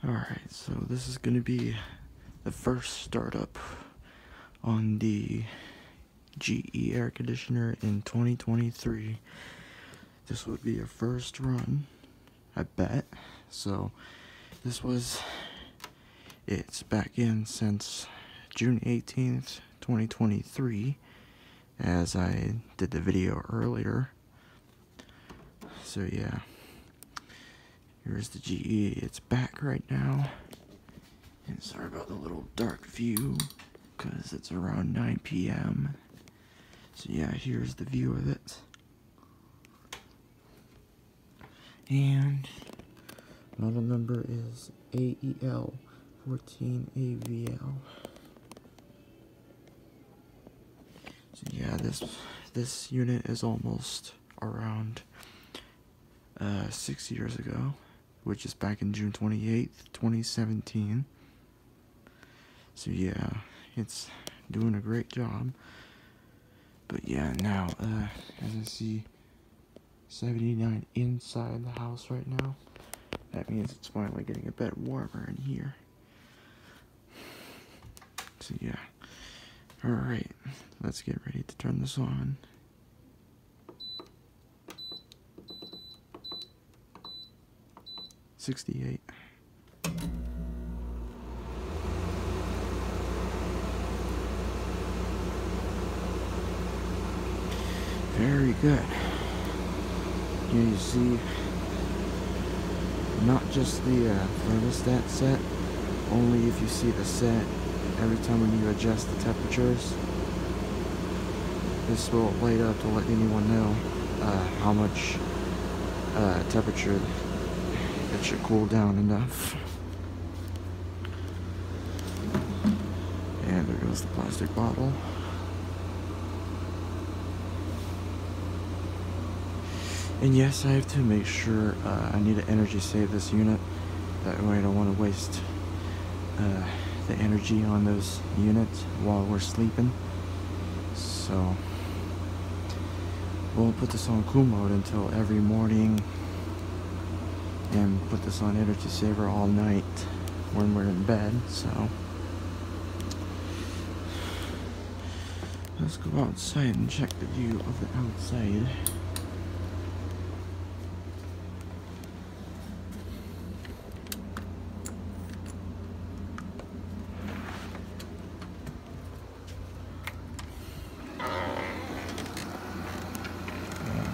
Alright, so this is going to be the first startup on the GE air conditioner in 2023. This would be a first run, I bet. So it's back in since June 18th, 2023, as I did the video earlier. So yeah. Here's the GE, it's back right now, and sorry about the little dark view, because it's around 9 p.m. So yeah, here's the view of it. And model number is AEL14AVL. So yeah, this unit is almost around 6 years ago, which is back in June 28th, 2017. So yeah, it's doing a great job. But yeah, now, as I see 79 inside the house right now, that means it's finally getting a bit warmer in here. So yeah, alright, let's get ready to turn this on. $68. Very good. Here you see not just the thermostat set, only if you see the set every time when you adjust the temperatures. This will light up to let anyone know how much temperature it should cool down enough. And there goes the plastic bottle. And yes, I have to make sure I need to energy save this unit. That way I don't want to waste the energy on those units while we're sleeping. So we'll put this on cool mode until every morning, and put this on energy saver all night when we're in bed. So let's go outside and check the view of the outside.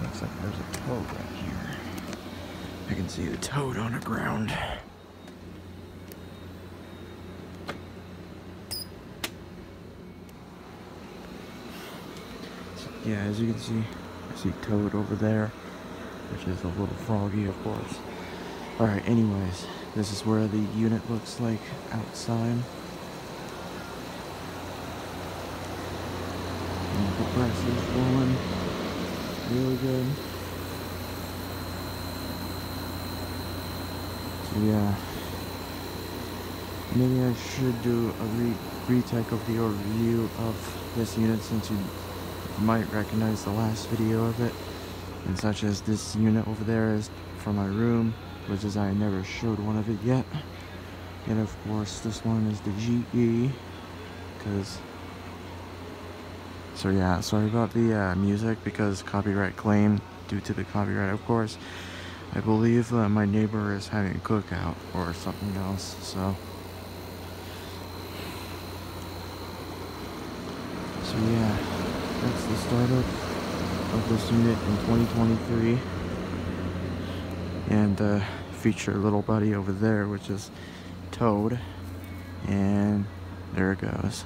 Looks like there's a toad right here. I can see the toad on the ground. Yeah, as you can see, I see toad over there, which is a little froggy, of course. Alright, anyways, this is where the unit looks like outside. And the compressor's going really good. So yeah, maybe I should do a retake of the overview of this unit, since you might recognize the last video of it, and such as this unit over there is for my room, which is I never showed one of it yet. And of course this one is the GE, so yeah, sorry about the music, because copyright claim, due to the copyright, of course. I believe my neighbor is having a cookout or something else, so yeah, that's the startup of this unit in 2023. And feature little buddy over there, which is Toad, and there it goes.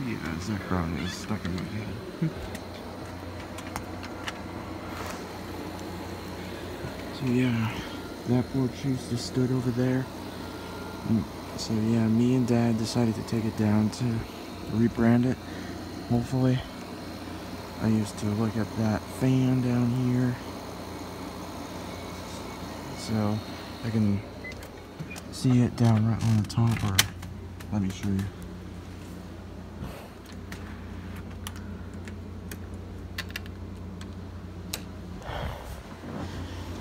Yeah, that ground is stuck in my head. So yeah, that poor tree just stood over there. So yeah, me and Dad decided to take it down to rebrand it, hopefully. I used to look at that fan down here, so I can see it down right on the top, or let me show you.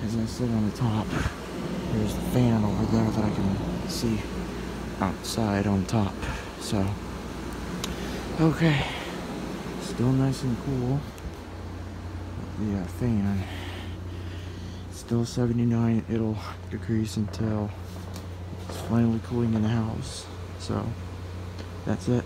as I sit on the top. There's the fan over there that I can see outside on top. So, okay, still nice and cool. The fan, still 79. It'll decrease until it's finally cooling in the house. So, that's it.